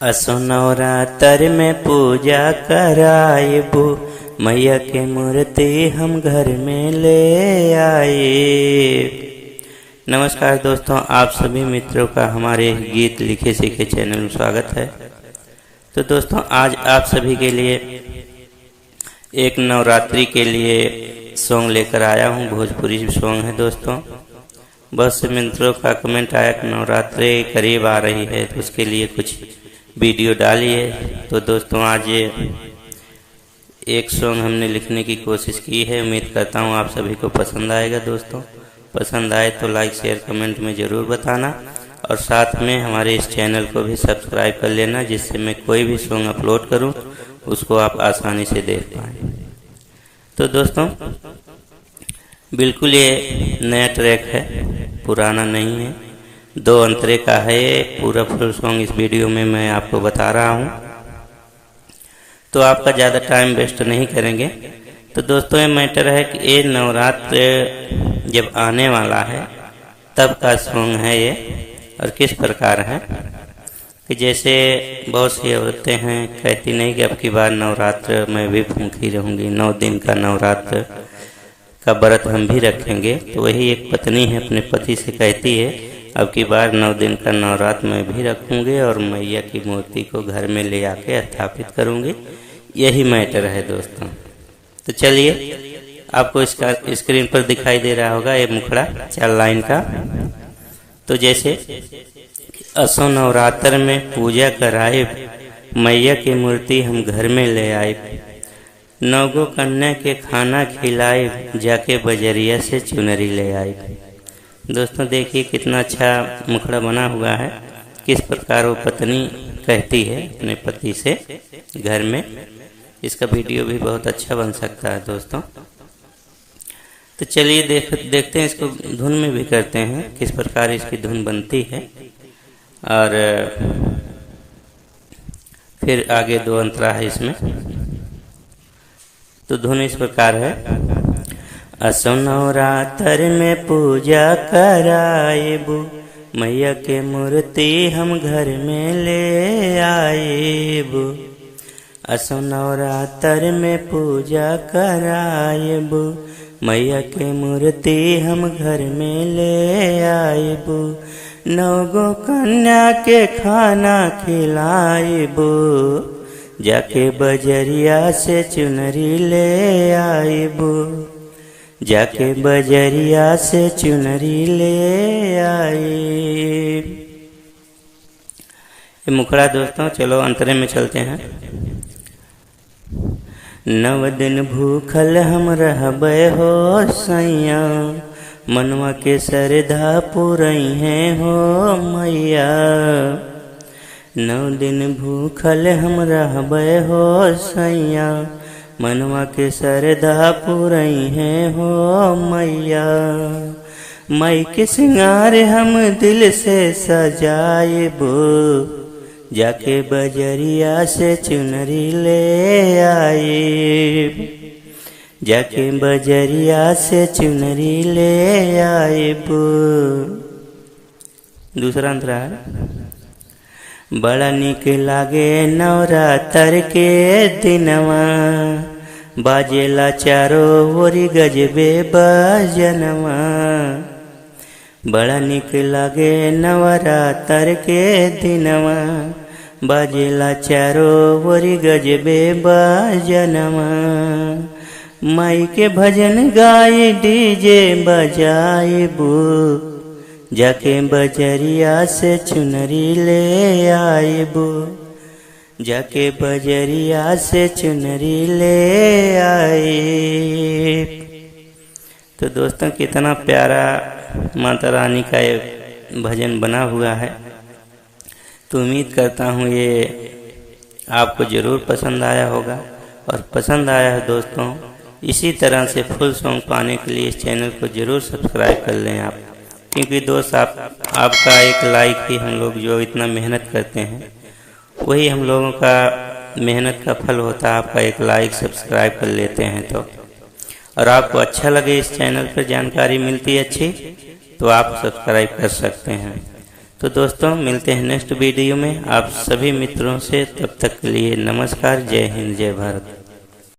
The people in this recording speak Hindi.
असो नवरात्र में पूजा कराइबू, मैया के मूर्ति हम घर में ले आए। नमस्कार दोस्तों, आप सभी मित्रों का हमारे गीत लिखे सीखे चैनल में स्वागत है। तो दोस्तों, आज आप सभी के लिए एक नवरात्रि के लिए सॉन्ग लेकर आया हूँ। भोजपुरी सॉन्ग है दोस्तों। बहुत से मित्रों का कमेंट आया कि नवरात्रि करीब आ रही है तो उसके लिए कुछ वीडियो डालिए। तो दोस्तों, आज एक सॉन्ग हमने लिखने की कोशिश की है। उम्मीद करता हूँ आप सभी को पसंद आएगा। दोस्तों, पसंद आए तो लाइक शेयर कमेंट में ज़रूर बताना, और साथ में हमारे इस चैनल को भी सब्सक्राइब कर लेना, जिससे मैं कोई भी सॉन्ग अपलोड करूँ उसको आप आसानी से देख पाएँ। तो दोस्तों, बिल्कुल ये नया ट्रैक है, पुराना नहीं है। 2 अंतरे का है ये पूरा फुल सॉन्ग। इस वीडियो में मैं आपको बता रहा हूँ, तो आपका ज़्यादा टाइम वेस्ट नहीं करेंगे। तो दोस्तों, ये मैटर है कि ये नवरात्र जब आने वाला है तब का सॉन्ग है ये। और किस प्रकार है कि जैसे बहुत सी औरतें हैं कहती नहीं कि अब की बार नवरात्र मैं भी भूखी रहूँगी, 9 दिन का नवरात्र का व्रत हम भी रखेंगे। तो वही एक पत्नी है अपने पति से कहती है, अब की बार 9 दिन का नवरात्र मैं भी रखूँगी और मैया की मूर्ति को घर में ले आके स्थापित करूँगी। यही मैटर है दोस्तों। तो चलिए, आपको इसका स्क्रीन पर दिखाई दे रहा होगा ये मुखड़ा 4 लाइन का। तो जैसे असो नवरात्र में पूजा कराए, मैया की मूर्ति हम घर में ले आए, 9 कन्या के खाना खिलाए, जाके बजरिया से चुनरी ले आए। दोस्तों, देखिए कितना अच्छा मुखड़ा बना हुआ है। किस प्रकार वो पत्नी कहती है अपने पति से घर में। इसका वीडियो भी बहुत अच्छा बन सकता है दोस्तों। तो चलिए देखते हैं, इसको धुन में भी करते हैं किस प्रकार इसकी धुन बनती है, और फिर आगे 2 अंतरा है इसमें। तो धुन इस प्रकार है। असो नवरात्र में पूजा कराइबू, मैया के मूर्ति हम घर में ले आइबू। असो नवरात्र में पूजा कराइबू, मैया के मूर्ति हम घर में ले आइबू, 9 कन्या के खाना खिलाइबू, जाके बजरिया से चुनरी ले आइबू, जाके बजरिया से चुनरी ले आए। ये मुखड़ा दोस्तों। चलो अंतरे में चलते हैं। 9 दिन भूखल हम रहबे हो सैया, मनवा के श्रद्धा पुरई है हो मैया। 9 दिन भूखल हम रहबे हो सैया, मनवा के श्रद्धा पुरई है हो मैया। मई के सिंगार हम दिल से सजाइबू, जाके बजरिया से चुनरी ले आए, जाके बजरिया से चुनरी ले आइबू। दूसरा अंतरा है। बड़ा निक लागे नवरात्र के दिनवा, बाजेला चारो ओरी गजबे बजनवा। बड़ा निक लागे नवरात्र के दिनवा, बाजेला चारो ओरी गजबे बजनवा। माई के भजन गाए डीजे बजाइबू, जाके बजरिया से चुनरी ले आइबू, जाके बजरिया से चुनरी ले आए। तो दोस्तों, कितना प्यारा माता रानी का ये भजन बना हुआ है। तो उम्मीद करता हूँ ये आपको ज़रूर पसंद आया होगा। और पसंद आया है दोस्तों, इसी तरह से फुल सॉन्ग पाने के लिए इस चैनल को ज़रूर सब्सक्राइब कर लें आप। क्योंकि दोस्त, आपका एक लाइक ही हम लोग जो इतना मेहनत करते हैं, वही हम लोगों का मेहनत का फल होता है। आपका एक लाइक सब्सक्राइब कर लेते हैं तो, और आपको अच्छा लगे इस चैनल पर जानकारी मिलती है अच्छी, तो आप सब्सक्राइब कर सकते हैं। तो दोस्तों मिलते हैं नेक्स्ट वीडियो में आप सभी मित्रों से, तब तक के लिए नमस्कार, जय हिंद, जय भारत।